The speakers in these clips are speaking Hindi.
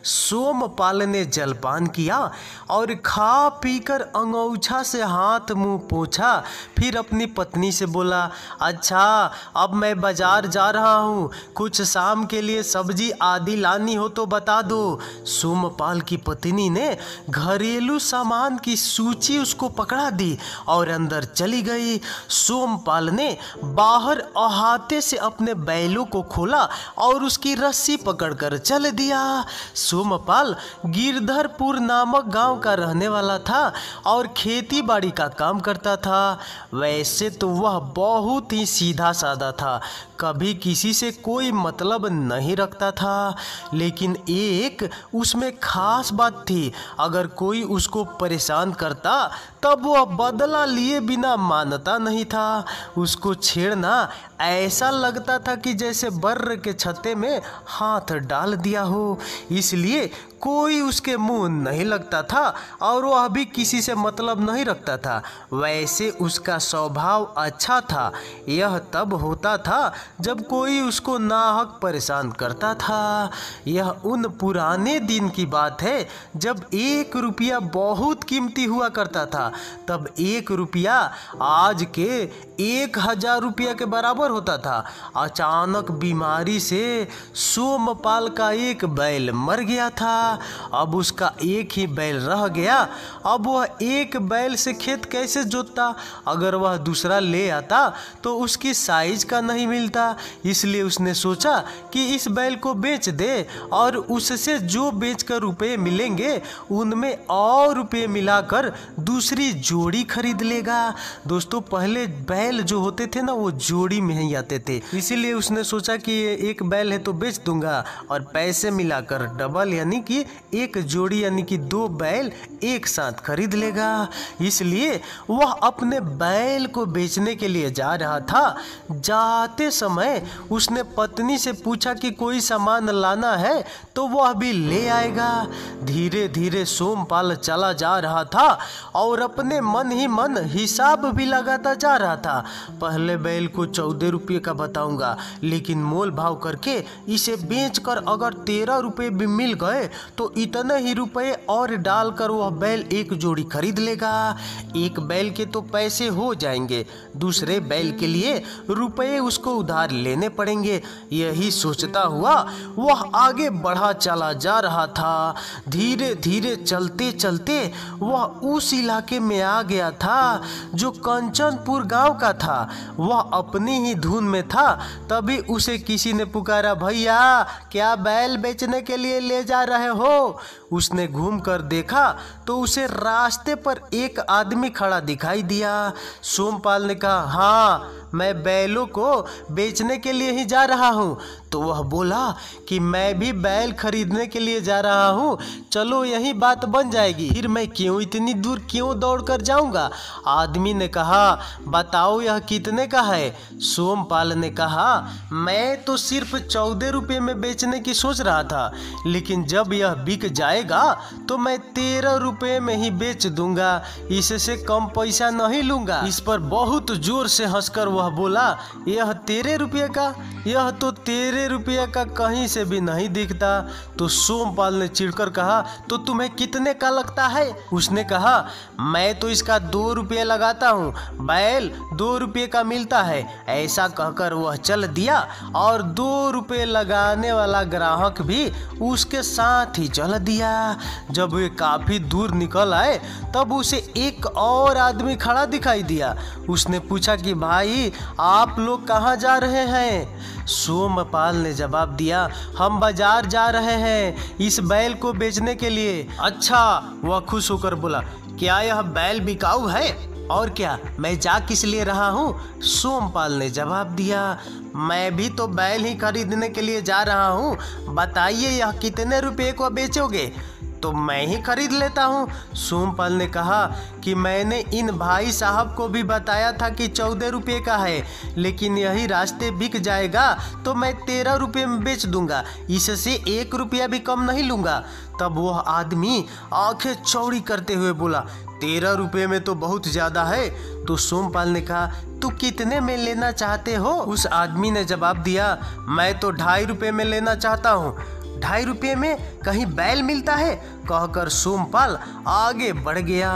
सोमपाल ने जलपान किया और खा पीकर अंगोछा से हाथ मुंह पोंछा। फिर अपनी पत्नी से बोला, अच्छा अब मैं बाजार जा रहा हूँ, कुछ शाम के लिए सब्जी आदि लानी हो तो बता दो। सोमपाल की पत्नी ने घरेलू सामान की सूची उसको पकड़ा दी और अंदर चली गई। सोमपाल ने बाहर अहाते से अपने बैलों को खोला और उसकी रस्सी पकड़कर चल दिया। सोमपाल गिरधरपुर नामक गांव का रहने वाला था और खेती बाड़ी का काम करता था। वैसे तो वह बहुत ही सीधा साधा था, कभी किसी से कोई मतलब नहीं रखता था, लेकिन एक उसमें खास बात थी, अगर कोई उसको परेशान करता तब वह बदला लिए बिना मानता नहीं था। उसको छेड़ना ऐसा लगता था कि जैसे बर्र के छत्ते में हाथ डाल दिया हो, इसलिए कोई उसके मुंह नहीं लगता था और वह भी किसी से मतलब नहीं रखता था। वैसे उसका स्वभाव अच्छा था। यह तब होता था जब कोई उसको नाहक परेशान करता था। यह उन पुराने दिन की बात है जब 1 रुपया बहुत कीमती हुआ करता था। तब 1 रुपया आज के 1000 रुपया के बराबर होता था। अचानक बीमारी से सोमपाल का एक बैल मर गया था। अब उसका एक ही बैल रह गया। अब वह एक बैल से खेत कैसे जोतता? अगर वह दूसरा ले आता तो उसकी साइज का नहीं मिलता। इसलिए उसने सोचा कि इस बैल को बेच दे और उससे जो बेचकर रुपए मिलेंगे उनमें और रुपए मिलाकर दूसरी जोड़ी खरीद लेगा। दोस्तों, पहले बैल जो होते थे ना वो जोड़ी में ही आते थे, इसीलिए उसने सोचा कि एक बैल है तो बेच दूंगा और पैसे मिलाकर डबल यानी कि एक जोड़ी यानी कि 2 बैल एक साथ खरीद लेगा। इसलिए वह अपने बैल को बेचने के लिए जा रहा था। जाते समय उसने पत्नी से पूछा कि कोई सामान लाना है तो वह भी ले आएगा। धीरे धीरे सोमपाल चला जा रहा था और अपने मन ही मन हिसाब भी लगाता जा रहा था। पहले बैल को 14 रुपये का बताऊंगा, लेकिन मोल भाव करके इसे बेचकर अगर 13 रुपये भी मिल गए तो इतने ही रुपए और डालकर वह बैल एक जोड़ी खरीद लेगा। एक बैल के तो पैसे हो जाएंगे, दूसरे बैल के लिए रुपए उसको उधार लेने पड़ेंगे। यही सोचता हुआ वह आगे बढ़ा चला जा रहा था। धीरे धीरे चलते चलते वह उस इलाके में आ गया था जो कंचनपुर गांव का था। वह अपनी ही धुन में था, तभी उसे किसी ने पुकारा, भैया क्या बैल बेचने के लिए ले जा रहे हो? उसने घूम कर देखा तो उसे रास्ते पर एक आदमी खड़ा दिखाई दिया। सोमपाल ने कहा, हाँ मैं बैलों को बेचने के लिए ही जा रहा हूँ। तो वह बोला कि मैं भी बैल खरीदने के लिए जा रहा हूँ, चलो यही बात बन जाएगी, फिर मैं क्यों इतनी दूर क्यों दौड़ कर जाऊँगा? आदमी ने कहा, बताओ यह कितने का है? सोमपाल ने कहा, मैं तो सिर्फ 14 रुपये में बेचने की सोच रहा था, लेकिन जब यह बिक जाएगा तो मैं 13 रुपये में ही बेच दूंगा, इससे कम पैसा नहीं लूंगा। इस पर बहुत जोर से हंसकर वह बोला, यह 13 रुपये का? यह तो 13 रुपये का कहीं से भी नहीं दिखता। तो सोमपाल ने चिढ़कर कहा, तो तुम्हें कितने का लगता है? उसने कहा, मैं तो इसका 2 रुपये लगाता हूँ, बैल 2 रुपये का मिलता है। ऐसा कहकर वह चल दिया और 2 रुपये लगाने वाला ग्राहक भी उसके साथ ही चल दिया। जब वे काफी दूर निकल आए तब उसे एक और आदमी खड़ा दिखाई दिया। उसने पूछा कि भाई आप लोग कहाँ जा रहे हैं? सोमपाल ने जवाब दिया, हम बाजार जा रहे हैं इस बैल को बेचने के लिए। अच्छा, वह खुश होकर बोला, क्या यह बैल बिकाऊ है? और क्या, मैं जा किस लिए रहा हूँ? सोमपाल ने जवाब दिया, मैं भी तो बैल ही खरीदने के लिए जा रहा हूँ, बताइए यह कितने रुपए को बेचोगे? तो मैं ही खरीद लेता हूँ। सोमपाल ने कहा कि मैंने इन भाई साहब को भी बताया था कि 14 रुपये का है, लेकिन यही रास्ते बिक जाएगा तो मैं 13 रुपये में बेच दूंगा, इससे 1 रुपया भी कम नहीं लूँगा। तब वह आदमी आंखें चौड़ी करते हुए बोला, 13 रुपये में तो बहुत ज़्यादा है। तो सोमपाल ने कहा, तू कितने में लेना चाहते हो? उस आदमी ने जवाब दिया, मैं तो 2.5 रुपये में लेना चाहता हूँ। 2.5 रुपये में कहीं बैल मिलता है, कहकर सोमपाल आगे बढ़ गया।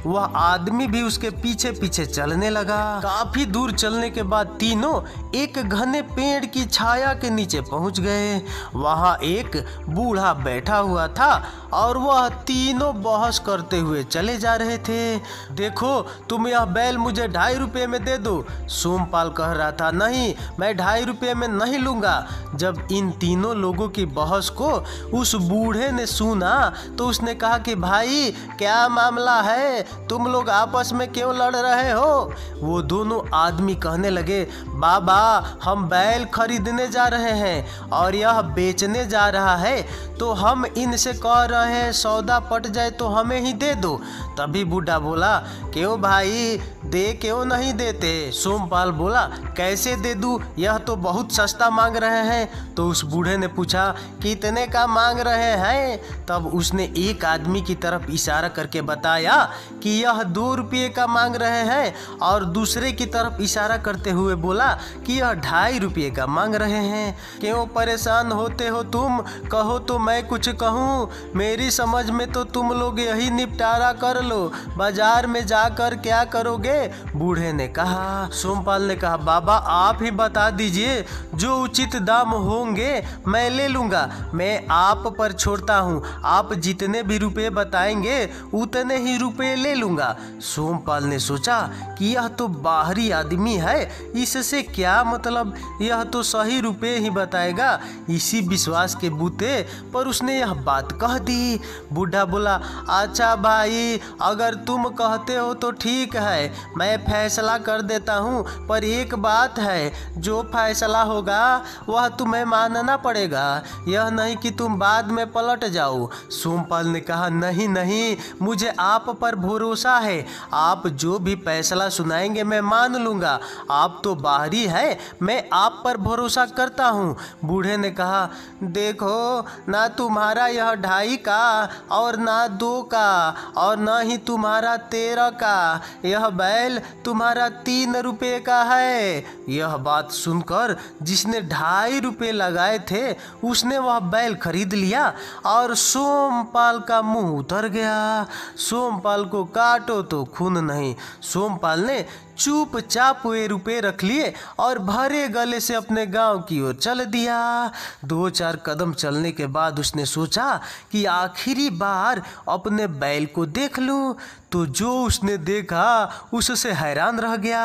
वह आदमी भी उसके पीछे पीछे चलने लगा। काफी दूर चलने के बाद तीनों एक घने पेड़ की छाया के नीचे पहुंच गए। वहां एक बूढ़ा बैठा हुआ था और वह तीनों बहस करते हुए चले जा रहे थे। देखो, तुम यह बैल मुझे 2.5 रुपये में दे दो। सोमपाल कह रहा था, नहीं, मैं 2.5 रुपये में नहीं लूंगा। जब इन तीनों लोगों की बहस को उस बूढ़े ने सुना तो उसने कहा कि भाई, क्या मामला है, तुम लोग आपस में क्यों लड़ रहे हो? वो दोनों आदमी कहने लगे, बाबा, हम बैल खरीदने जा रहे हैं और यह बेचने जा रहा है, तो हम इनसे कह रहे हैं सौदा पट जाए तो हमें ही दे दो। तभी बूढ़ा बोला, क्यों भाई, दे क्यों नहीं देते? सोमपाल बोला, कैसे दे दूं, यह तो बहुत सस्ता मांग रहे हैं। तो उस बूढ़े ने पूछा, कितने का मांग रहे हैं? तब उसने एक आदमी की तरफ इशारा करके बताया कि यह 2 रुपये का मांग रहे हैं और दूसरे की तरफ इशारा करते हुए बोला कि यह 2.5 रुपये का मांग रहे हैं। क्यों परेशान होते हो तुम? कहो तो मैं कुछ कहूँ? मेरी समझ में तो तुम लोग यही निपटारा कर लो, बाजार में जाकर क्या करोगे? बूढ़े ने कहा। सोमपाल ने कहा, बाबा, आप ही बता दीजिए, जो उचित दाम होंगे मैं ले लूंगा। मैं आप पर छोड़ता हूँ, आप जितने भी रुपए बताएंगे उतने ही रुपए ले लूंगा। सोमपाल ने सोचा कि यह तो बाहरी आदमी है, इससे क्या मतलब, यह तो सही रुपए ही बताएगा। इसी विश्वास के बूते पर उसने यह बात कह दी। बूढ़ा बोला, अच्छा भाई, अगर तुम कहते हो तो ठीक है, मैं फैसला कर देता हूँ, पर एक बात है, जो फैसला होगा वह तुम्हें मानना पड़ेगा, यह नहीं कि तुम बाद में पलट जाओ। सोमपाल ने कहा, नहीं नहीं, मुझे आप पर भरोसा है, आप जो भी फैसला सुनाएंगे मैं मान लूँगा। आप तो बाहरी है, मैं आप पर भरोसा करता हूँ। बूढ़े ने कहा, देखो, ना तुम्हारा यह 2.5 का और ना 2 का और ना ही तुम्हारा 13 का, यह बैल तुम्हारा 3 रुपये का है। यह बात सुनकर जिसने 2.5 रुपये लगाए थे उसने वह बैल खरीद लिया और सोमपाल का मुंह उतर गया। सोमपाल को काटो तो खून नहीं। सोमपाल ने चुपचाप वे रुपए रख लिए और भरे गले से अपने गांव की ओर चल दिया। 2-4 कदम चलने के बाद उसने सोचा कि आखिरी बार अपने बैल को देख लूं, तो जो उसने देखा उससे हैरान रह गया।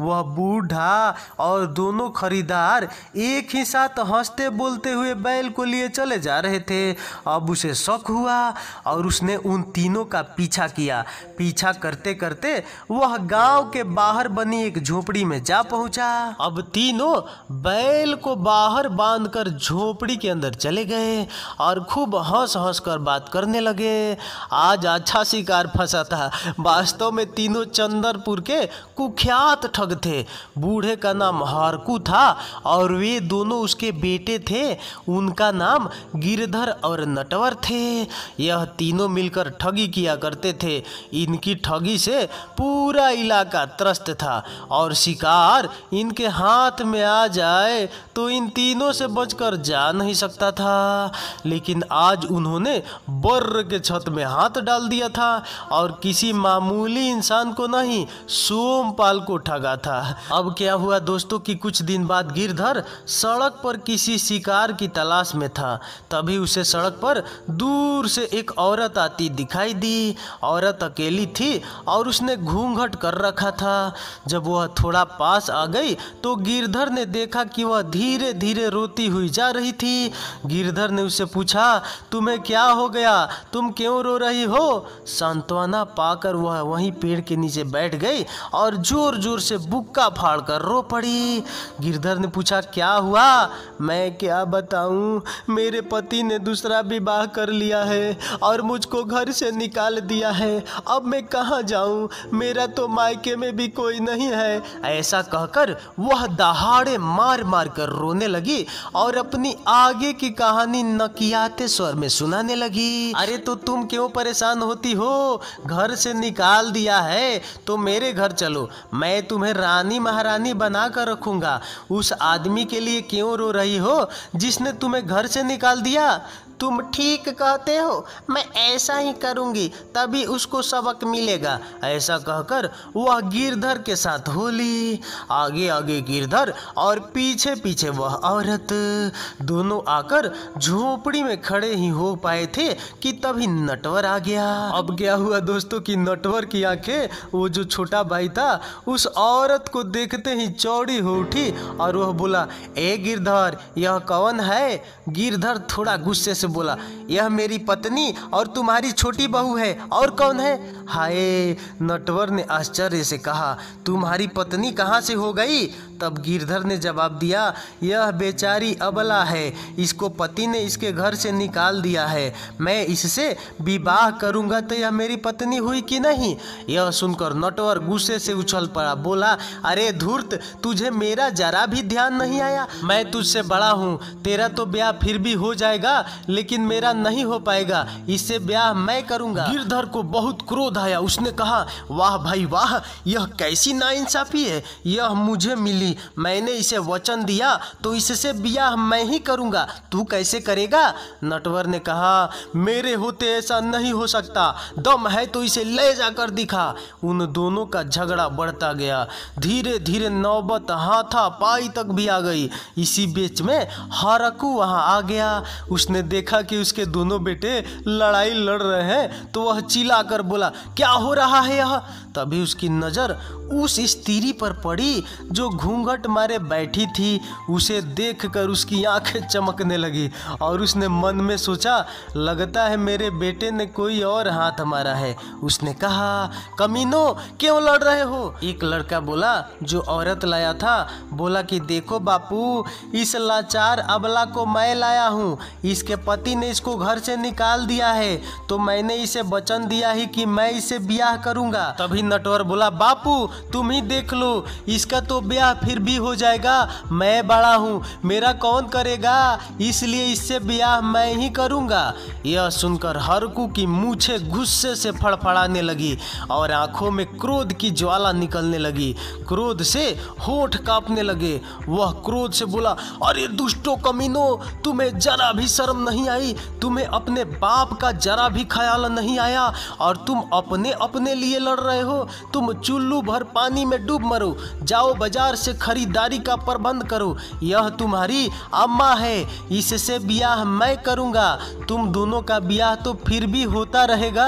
वह बूढ़ा और दोनों खरीदार एक ही साथ हंसते बोलते हुए बैल को लिए चले जा रहे थे। अब उसे शक हुआ और उसने उन तीनों का पीछा किया। पीछा करते करते वह गांव के बाहर बनी एक झोपड़ी में जा पहुंचा। अब तीनों बैल को बाहर बांधकर झोपड़ी के अंदर चले गए और खूब हंस हंस कर बात करने लगे। आज अच्छा शिकार फंसा था। वास्तव में तीनों चंदरपुर के कुख्यात ठग थे। बूढ़े का नाम हारकू था और वे दोनों उसके बेटे थे, उनका नाम गिरधर और नटवर थे। यह तीनों मिलकर ठगी किया करते थे। इनकी ठगी से पूरा इलाका त्रस्त था और शिकार इनके हाथ में आ जाए तो इन तीनों से बचकर जा नहीं सकता था। लेकिन आज उन्होंने बर्र के छत में हाथ डाल दिया था और किसी मामूली इंसान को नहीं, सोमपाल को ठगा था। अब क्या हुआ दोस्तों कि कुछ दिन बाद गिरधर सड़क पर किसी शिकार की तलाश में था। तभी उसे सड़क पर दूर से एक औरत आती दिखाई दी। औरत अकेली थी और उसने घूंघट कर रखा था। जब वह थोड़ा पास आ गई तो गिरधर ने देखा कि वह धीरे धीरे रोती हुई जा रही थी। गिरधर ने उससे पूछा, तुम्हें क्या हो गया, तुम क्यों रो रही हो? सांत्वना पाकर वह वहीं पेड़ के नीचे बैठ गई और जोर जोर से बुक्का फाड़कर रो पड़ी। गिरधर ने पूछा, क्या हुआ? मैं क्या बताऊं, मेरे पति ने दूसरा विवाह कर लिया है और मुझको घर से निकाल दिया है। अब मैं कहाँ जाऊं, मेरा तो मायके में भी कोई नहीं है। ऐसा कहकर वह दहाड़े मार मार कर रोने लगी और अपनी आगे की कहानी नकियाते स्वर में सुनाने लगी। अरे तो तुम क्यों परेशान होती हो? घर घर से निकाल दिया है तो मेरे घर चलो, मैं तुम्हें रानी महारानी बना कर रखूँगा। उस आदमी के लिए क्यों रो रही हो जिसने तुम्हें घर से निकाल दिया? तुम ठीक कहते हो, मैं ऐसा ही करूंगी, तभी उसको सबक मिलेगा। ऐसा कहकर वह गिरधर के साथ हो ली। आगे आगे गिरधर और पीछे पीछे वह औरत, दोनों आकर झोपड़ी में खड़े ही हो पाए थे कि तभी नटवर आ गया। अब क्या हुआ दोस्तों कि नटवर की आंखें, वो जो छोटा भाई था, उस औरत को देखते ही चौड़ी हो उठी और वह बोला, ए गिरधर, यह कौन है? गिरधर थोड़ा गुस्से से बोला, यह मेरी पत्नी और तुम्हारी छोटी बहू है, और कौन है? हाय, नटवर ने आश्चर्य से कहा, तुम्हारी पत्नी कहाँ से हो गई? तब गिरधर ने जवाब दिया, यह बेचारी अबला है, इसको पति ने इसके घर से निकाल दिया है, मैं इससे विवाह करूंगा तो यह मेरी पत्नी हुई कि नहीं? यह सुनकर नटवर गुस्से से उछल पड़ा, बोला, अरे धूर्त, तुझे मेरा जरा भी ध्यान नहीं आया? मैं तुझसे बड़ा हूँ, तेरा तो ब्याह फिर भी हो जाएगा, लेकिन मेरा नहीं हो पाएगा, इससे ब्याह मैं करूंगा। गिरधर को बहुत क्रोध आया, उसने कहा, वाह भाई वाह, यह कैसी नाइंसाफी है, यह मुझे मिली, मैंने इसे वचन दिया तो इससे ब्याह मैं ही करूंगा, तू कैसे करेगा? नटवर ने कहा, मेरे होते ऐसा नहीं हो सकता, दम है तो इसे ले जाकर दिखा। उन दोनों का झगड़ा बढ़ता गया, धीरे धीरे नौबत हाथापाई तक भी आ गई। इसी बीच में हरकू वहां आ गया। उसने देखा कि उसके दोनों बेटे लड़ाई लड़ रहे हैं तो वह चिल्लाकर बोला, क्या हो रहा है यह? तभी उसकी नजर उस स्त्री पर पड़ी जो घूंघट मारे बैठी थी। उसे देखकर उसकी आंखें चमकने लगी और उसने मन में सोचा, लगता है मेरे बेटे ने कोई और हाथ मारा है। उसने कहा, कमीनो, क्यों लड़ रहे हो? एक लड़का बोला जो औरत लाया था, बोला कि देखो बापू, इस लाचार अबला को मैं लाया हूँ, इसके पति ने इसको घर से निकाल दिया है, तो मैंने इसे वचन दिया ही कि मैं इसे ब्याह करूंगा। तभी नटवर बोला, बापू तुम ही देख लो, इसका तो ब्याह फिर भी हो जाएगा, मैं बड़ा हूँ, मेरा कौन करेगा, इसलिए इससे ब्याह मैं ही करूंगा। यह सुनकर हरकू की मूछें गुस्से से फड़फड़ाने लगी और आंखों में क्रोध की ज्वाला निकलने लगी। क्रोध से होठ कांपने लगे। वह क्रोध से बोला, अरे दुष्टो कमीनो, तुम्हें जरा भी शर्म नहीं आई? तुम्हें अपने बाप का जरा भी ख्याल नहीं आया और तुम अपने अपने लिए लड़ रहे हो? तुम चुल्लू भर पानी में डूब मरो, जाओ बाजार से खरीदारी का प्रबंध करो, यह तुम्हारी अम्मा है, इससे ब्याह मैं करूंगा, तुम दोनों का ब्याह तो फिर भी होता रहेगा।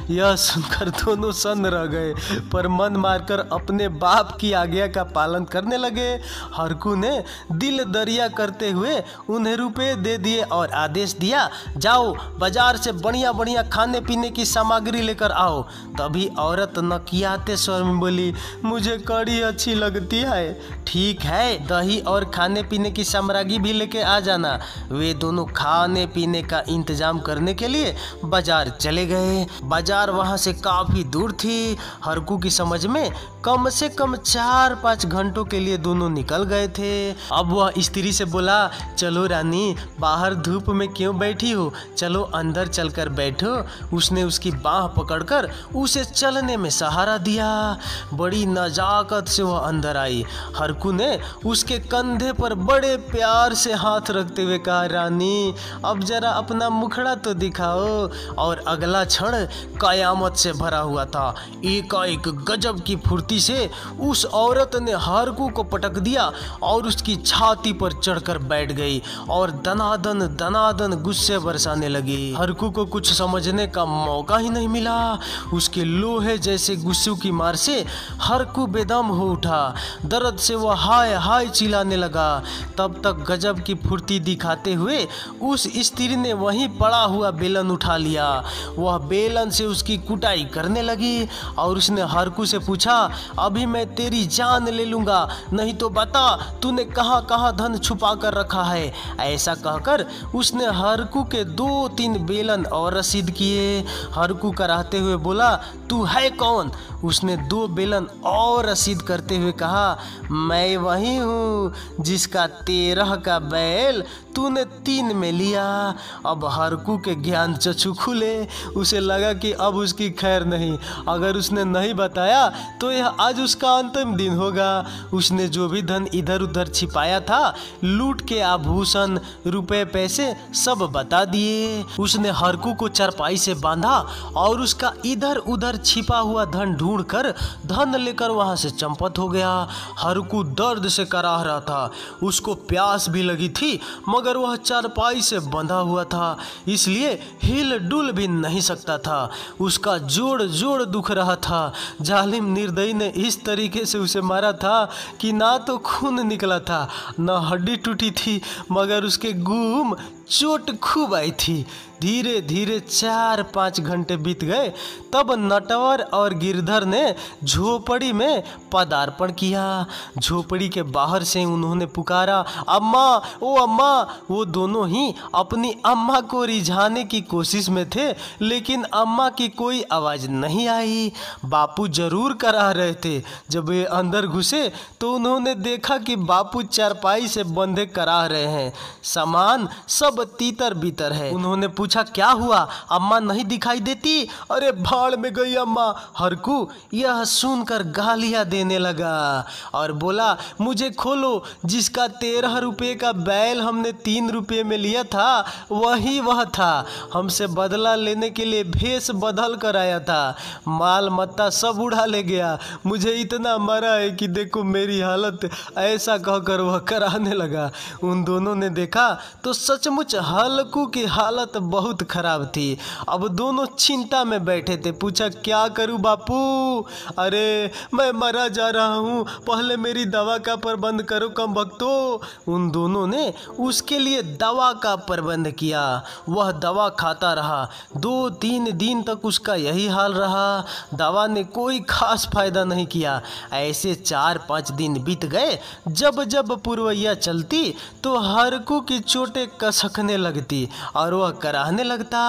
यह सुनकर दोनों सन्न रह गए, पर मन मारकर अपने बाप की आज्ञा का पालन करने लगे। हरकू ने दिल दरिया करते हुए उन्हें रुपए दे दिए और आदेश दिया, जाओ बाजार से बढ़िया बढ़िया खाने पीने की सामग्री लेकर आओ। तभी औरत नकियाते स्वर में बोली, मुझे कढ़ी अच्छी लगती है। ठीक है, दही और खाने पीने की सामग्री भी लेके आ जाना। वे दोनों खाने पीने का इंतजाम करने के लिए बाजार चले गए। बाजार वहां से काफी दूर थी। हरकू की समझ में कम से कम 4-5 घंटों के लिए दोनों निकल गए थे। अब वह स्त्री से बोला, चलो रानी, बाहर धूप में क्यों बैठी हो, चलो अंदर चलकर बैठो। उसने उसकी बाह पकड़कर उसे चलने में सहारा दिया। बड़ी नजाकत से वह अंदर आई। हरकू ने उसके कंधे पर बड़े प्यार से हाथ रखते हुए कहा, रानी अब जरा अपना मुखड़ा तो दिखाओ। और अगला क्षण कयामत से भरा हुआ था। एकाएक गजब की फुर्ती से उस औरत ने हरकू को पटक दिया और उसकी छाती पर चढ़कर बैठ गई और दनादन दनादन गुस्से बरसाने लगी। हरकू को कुछ समझने का मौका ही नहीं मिला। उसके लोहे जैसे गुस्से की मार से हरकू बेदम हो उठा। दर्द से वह हाय हाय चिल्लाने लगा। तब तक गजब की फुर्ती दिखाते हुए उस स्त्री ने वहीं पड़ा हुआ बेलन उठा लिया। वह बेलन से उसकी कुटाई करने लगी और उसने हरकू से पूछा, अभी मैं तेरी जान ले लूँगा, नहीं तो बता तूने कहाँ कहाँ धन छुपा कर रखा है। ऐसा कहकर उसने हरकू के 2-3 बेलन और रसीद किए। हरकू कराहते हुए बोला, तू है कौन? उसने 2 बेलन और रसीद करते हुए कहा, मैं वही हूँ जिसका 13 का बैल तूने 3 में लिया। अब हरकू के ज्ञान चक्षु खुले। उसे लगा कि अब उसकी खैर नहीं, अगर उसने नहीं बताया तो यह आज उसका अंतिम दिन होगा। उसने जो भी धन इधर उधर छिपाया था, लूट के आभूषण, रुपए, पैसे सब बता दिए। उसने हरकू को चारपाई से बांधा और उसका इधर उधर छिपा हुआ धन ढूंढकर धन लेकर वहां से चंपत हो गया। हरकू दर्द से कराह रहा था, उसको प्यास भी लगी थी, मगर वह चारपाई से बंधा हुआ था, इसलिए हिल डुल भी नहीं सकता था। उसका जोड़ जोड़ दुख रहा था। जालिम निर्दयी ने इस तरीके से उसे मारा था कि ना तो खून निकला था, न हड्डी टूटी थी, मगर उसके गुम चोट खूब आई थी। धीरे धीरे 4-5 घंटे बीत गए, तब नटवर और गिरधर ने झोपड़ी में पदार्पण किया। झोपड़ी के बाहर से उन्होंने पुकारा, अम्मा, ओ अम्मा। वो दोनों ही अपनी अम्मा को रिझाने की कोशिश में थे, लेकिन अम्मा की कोई आवाज़ नहीं आई। बापू जरूर कराह रहे थे। जब वे अंदर घुसे तो उन्होंने देखा कि बापू चारपाई से बंधे कराह रहे हैं, सामान सब तीतर बीतर है। उन्होंने पूछा, क्या हुआ? अम्मा नहीं दिखाई देती? अरे भाड़ में गई अम्मा। हरकू यह सुनकर गालियां देने लगा और बोला, मुझे खोलो, जिसका 13 रुपये का बैल हमने 3 रुपये में लिया था वही वह था। हमसे बदला लेने के लिए भेष बदल कर आया था, माल मत्ता सब उड़ा ले गया। मुझे इतना मारा है कि देखो मेरी हालत। ऐसा कहकर वह कराने लगा। उन दोनों ने देखा तो सचमुच हरकू की हालत बहुत खराब थी। अब दोनों चिंता में बैठे थे। पूछा, क्या करूं बापू? अरे मैं मरा जा रहा हूं, पहले मेरी दवा का प्रबंध करो कम भक्तों। उन दोनों ने उसके लिए दवा का प्रबंध किया। वह दवा खाता रहा। 2-3 दिन तक उसका यही हाल रहा। दवा ने कोई खास फायदा नहीं किया। ऐसे 4-5 दिन बीत गए। जब जब पुरवैया चलती तो हरकू की चोटें कसकने लगती और वह कराहने लगता।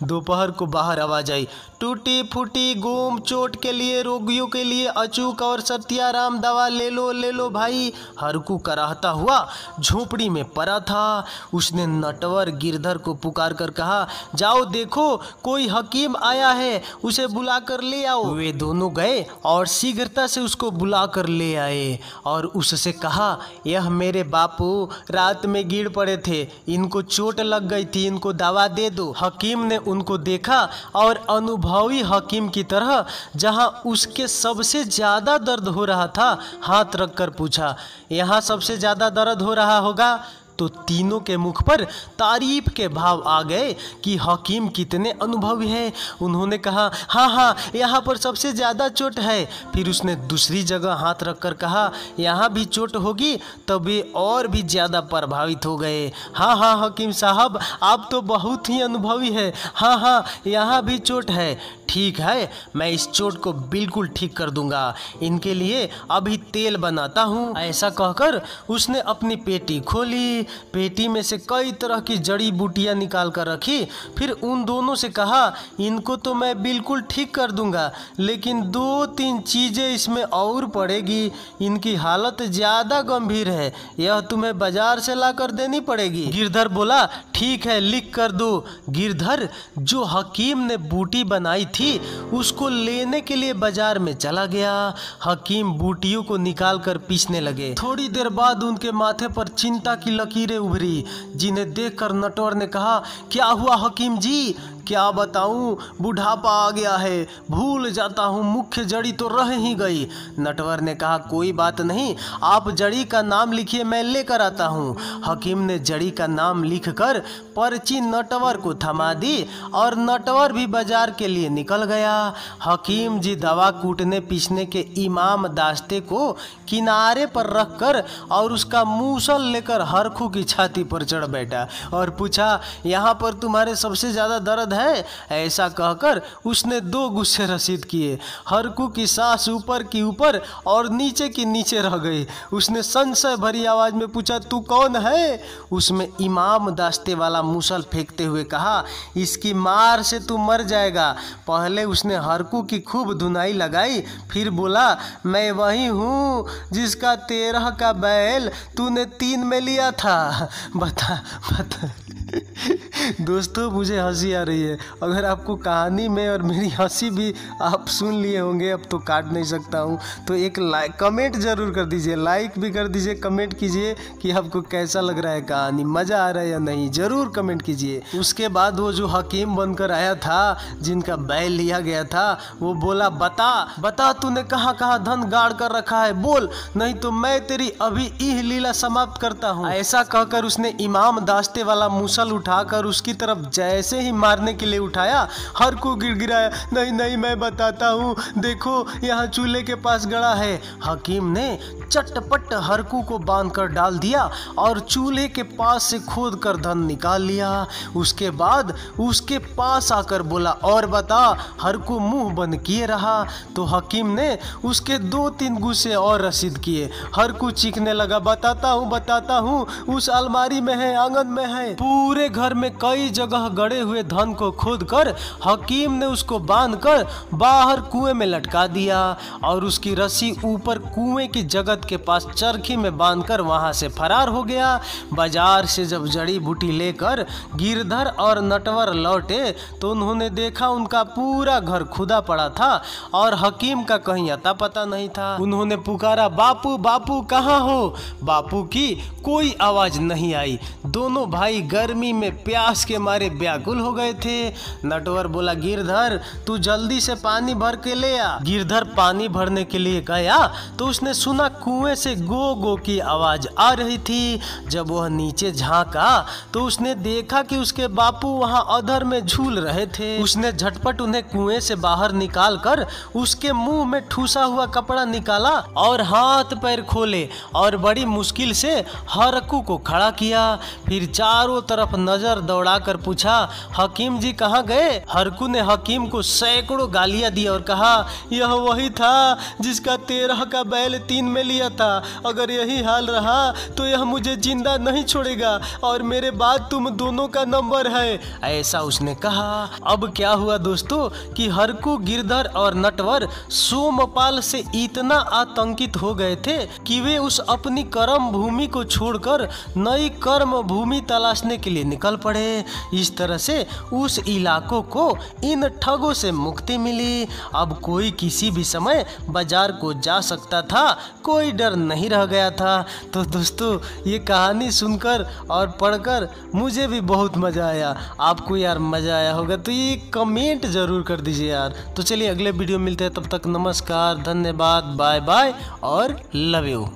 दोपहर को बाहर आवाज आई, टूटी फूटी गोम चोट के लिए, रोगियों के लिए अचूक और सत्याराम दवा ले लो भाई। हरकू कराहता हुआ झोपड़ी में पड़ा था। उसने नटवर गिरधर को पुकार कर कहा, जाओ देखो कोई हकीम आया है, उसे बुला कर ले आओ। वे दोनों गए और शीघ्रता से उसको बुला कर ले आए और उससे कहा, यह मेरे बापू रात में गिर पड़े थे, इनको चोट लग गई थी, इनको दवा दे दो। हकीम ने उनको देखा और अनुभवी हकीम की तरह जहां उसके सबसे ज्यादा दर्द हो रहा था, हाथ रखकर पूछा, यहाँ सबसे ज्यादा दर्द हो रहा होगा? तो तीनों के मुख पर तारीफ के भाव आ गए कि हकीम कितने अनुभवी हैं। उन्होंने कहा, हाँ, यहाँ पर सबसे ज़्यादा चोट है। फिर उसने दूसरी जगह हाथ रखकर कहा, यहाँ भी चोट होगी? तब वे और भी ज़्यादा प्रभावित हो गए। हाँ हकीम साहब, आप तो बहुत ही अनुभवी है। हाँ, यहाँ भी चोट है। ठीक है, मैं इस चोट को बिल्कुल ठीक कर दूंगा। इनके लिए अभी तेल बनाता हूँ। ऐसा कहकर उसने अपनी पेटी खोली। पेटी में से कई तरह की जड़ी बूटियां निकाल कर रखी। फिर उन दोनों से कहा, इनको तो मैं बिल्कुल ठीक कर दूंगा, लेकिन 2-3 चीजें इसमें और पड़ेगी। इनकी हालत ज्यादा गंभीर है, यह तुम्हें बाजार से ला कर देनी पड़ेगी। गिरधर बोला, ठीक है, लिख कर दो। गिरधर जो हकीम ने बूटी बनाई थी उसको लेने के लिए बाजार में चला गया। हकीम बूटियों को निकाल कर पीसने लगे। थोड़ी देर बाद उनके माथे पर चिंता की लकीरें उभरी, जिन्हें देखकर नटवर ने कहा, क्या हुआ हकीम जी? क्या बताऊं, बुढ़ापा आ गया है, भूल जाता हूँ, मुख्य जड़ी तो रह ही गई। नटवर ने कहा, कोई बात नहीं, आप जड़ी का नाम लिखिए, मैं लेकर आता हूँ। हकीम ने जड़ी का नाम लिखकर पर्ची नटवर को थमा दी और नटवर भी बाजार के लिए निकल गया। हकीम जी दवा कूटने पीसने के इमाम दास्ते को किनारे पर रखकर और उसका मूसल लेकर हरकू की छाती पर चढ़ बैठा और पूछा, यहाँ पर तुम्हारे सबसे ज्यादा दर्द है। ऐसा कहकर उसने 2 गुस्से रसीद किए। हरकू की सांस ऊपर की ऊपर और नीचे की नीचे रह गई। उसने संशय भरी आवाज में पूछा, तू कौन है? उसमें इमाम दास्ते वाला मूसल फेंकते हुए कहा, इसकी मार से तू मर जाएगा। पहले उसने हरकू की खूब धुनाई लगाई, फिर बोला, मैं वही हूँ जिसका 13 का बैल तूने 3 में लिया था। बता दोस्तों, मुझे हंसी आ रही है। अगर आपको कहानी में और मेरी हंसी भी आप सुन लिए होंगे, अब तो काट नहीं सकता हूँ, तो एक कमेंट ज़रूर कर दीजिए, लाइक भी कर दीजिए, कमेंट कीजिए कि आपको कैसा लग रहा है कहानी, मज़ा आ रहा है या नहीं, ज़रूर कमेंट कीजिए। उसके बाद वो जो हकीम बनकर आया था, जिनका बैल लिया गया था, वो बोला, बता तूने कहाँ कहाँ धन गाड़ कर रखा है, बोल, नहीं तो मैं तेरी अभी यह लीला समाप्त करता हूँ। ऐसा कहकर उसने इमाम दास्ते वाला मूसल उठाकर उसकी तरफ जैसे ही मारने के लिए उठाया, हरकू गिड़गिड़ाया, नहीं मैं बताता हूँ, देखो यहाँ चूल्हे के पास गड़ा है। हकीम ने चटपट हरकू को बांध कर डाल दिया और चूल्हे के पास से खोद कर धन निकाल लिया। उसके बाद उसके पास आकर बोला, और बता। हरकू मुंह बंद किए रहा। तो हकीम ने उसके 2-3 गुस्से और रसीद किए। हरकू चीखने लगा, बताता हूँ, उस अलमारी में है, आंगन में है। पूरे घर में कई जगह गड़े हुए धन को खोद कर हकीम ने उसको बांधकर बाहर कुएं में लटका दिया और उसकी रस्सी ऊपर कुएं की जगत के पास चरखी में बांधकर वहां से फरार हो गया। बाजार से जब जड़ी बूटी लेकर गिरधर और नटवर लौटे तो उन्होंने देखा उनका पूरा घर खुदा पड़ा था और हकीम का कहीं अता पता नहीं था। उन्होंने पुकारा, बापू कहाँ हो? बापू की कोई आवाज नहीं आई। दोनों भाई गर्मी में प्यास के मारे व्याकुल हो गए थे। नटवर बोला, गिरधर तू जल्दी से पानी भर के ले आ। गिरधर पानी भरने के लिए गया तो उसने सुना कुएं से गो की आवाज आ रही थी। जब वह नीचे झांका तो उसने देखा कि उसके बापू वहां अधर में झूल रहे थे। उसने झटपट उन्हें कुएं से बाहर निकाल कर उसके मुंह में ठूसा हुआ कपड़ा निकाला और हाथ पैर खोले और बड़ी मुश्किल से हरकू को खड़ा किया। फिर चारों तरफ नजर दौड़ाकर पूछा, हकीम जी कहाँ गए? हरकू ने हकीम को सैकड़ों गालियां दी और कहा, यह वही था जिसका 13 का बैल 3 में लिया था। अगर यही हाल रहा तो यह मुझे जिंदा नहीं छोड़ेगा और मेरे बाद तुम दोनों का नंबर है। ऐसा उसने कहा। अब क्या हुआ दोस्तों कि हरकू, गिरधर और नटवर सोमपाल से इतना आतंकित हो गए थे कि वे उस अपनी कर्म भूमि को छोड़कर नई कर्म भूमि तलाशने के लिए निकल पड़े। इस तरह से उस इलाकों को इन ठगों से मुक्ति मिली। अब कोई किसी भी समय बाजार को जा सकता था, कोई डर नहीं रह गया था। तो दोस्तों, ये कहानी सुनकर और पढ़कर मुझे भी बहुत मज़ा आया। आपको यार मज़ा आया होगा तो ये कमेंट ज़रूर कर दीजिए यार। तो चलिए अगले वीडियो मिलते हैं, तब तक नमस्कार, धन्यवाद, बाय बाय और लव यू।